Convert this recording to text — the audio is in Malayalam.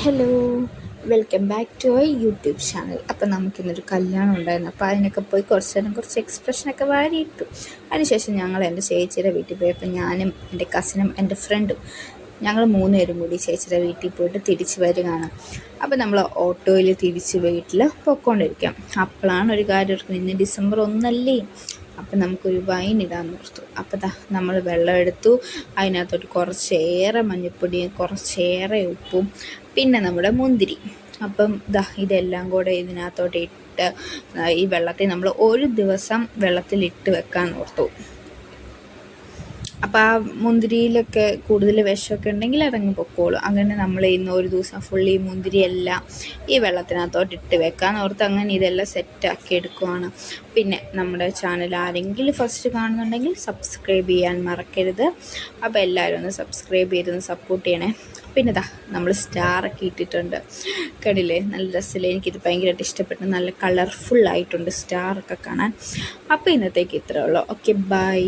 Hello, welcome back to our YouTube channel. അപ്പം നമുക്കിന്നൊരു കല്യാണം ഉണ്ടായിരുന്നു. അപ്പോൾ അതിനൊക്കെ പോയി കുറച്ച് നേരം കുറച്ച് എക്സ്പ്രഷനൊക്കെ വാരിയിട്ടു. അതിനുശേഷം ഞങ്ങൾ എൻ്റെ ചേച്ചിയുടെ വീട്ടിൽ പോയി. അപ്പം ഞാനും എൻ്റെ കസിനും എൻ്റെ ഫ്രണ്ടും ഞങ്ങൾ 3 പേരും കൂടി ചേച്ചിയുടെ വീട്ടിൽ പോയിട്ട് തിരിച്ച് വരികയാണ്. അപ്പോൾ നമ്മൾ ഓട്ടോയിൽ തിരിച്ച് വീട്ടിൽ പൊയ്ക്കൊണ്ടിരിക്കാം. അപ്പോഴാണ് ഒരു കാര്യം ഓർക്കുന്നത്, ഇന്ന് ഡിസംബർ 1 അപ്പം നമുക്കൊരു വൈൻ ഇടാൻ ഓർത്തു. അപ്പോൾ നമ്മൾ വെള്ളം എടുത്തു, അതിനകത്തോട്ട് കുറച്ചേറെ മഞ്ഞൾപ്പൊടിയും കുറച്ചേറെ ഉപ്പും പിന്നെ നമ്മുടെ മുന്തിരി. അപ്പം ഇതെല്ലാം കൂടെ ഇതിനകത്തോട്ട് ഇട്ട് ഈ വെള്ളത്തിൽ നമ്മൾ ഒരു ദിവസം വെള്ളത്തിലിട്ട് വെക്കാൻ ഓർത്തു. അപ്പോൾ ആ മുന്തിരിയിലൊക്കെ കൂടുതൽ വിഷമൊക്കെ ഉണ്ടെങ്കിൽ അതങ്ങ് പൊക്കോളും. അങ്ങനെ നമ്മൾ ഇന്ന് ഒരു ദിവസം ഫുള്ളി ഈ മുന്തിരിയെല്ലാം ഈ വെള്ളത്തിനകത്തോട്ട് ഇട്ട് വെക്കാൻ ഓർത്ത് അങ്ങനെ ഇതെല്ലാം സെറ്റാക്കി എടുക്കുവാണ്. പിന്നെ നമ്മുടെ ചാനൽ ആരെങ്കിലും ഫസ്റ്റ് കാണുന്നുണ്ടെങ്കിൽ സബ്സ്ക്രൈബ് ചെയ്യാൻ മറക്കരുത്. അപ്പോൾ എല്ലാവരും ഒന്ന് സബ്സ്ക്രൈബ് ചെയ്തൊന്ന് സപ്പോർട്ട് ചെയ്യണേ. പിന്നെ നമ്മൾ സ്റ്റാറൊക്കെ ഇട്ടിട്ടുണ്ട്, കണ്ടില്ലേ? നല്ല രസമില്ലേ? എനിക്കിത് ഭയങ്കരമായിട്ട് ഇഷ്ടപ്പെട്ടു. നല്ല കളർഫുള്ളായിട്ടുണ്ട് സ്റ്റാറൊക്കെ കാണാൻ. അപ്പോൾ ഇന്നത്തേക്ക് ഇത്രയേ ഉള്ളൂ. Okay, by.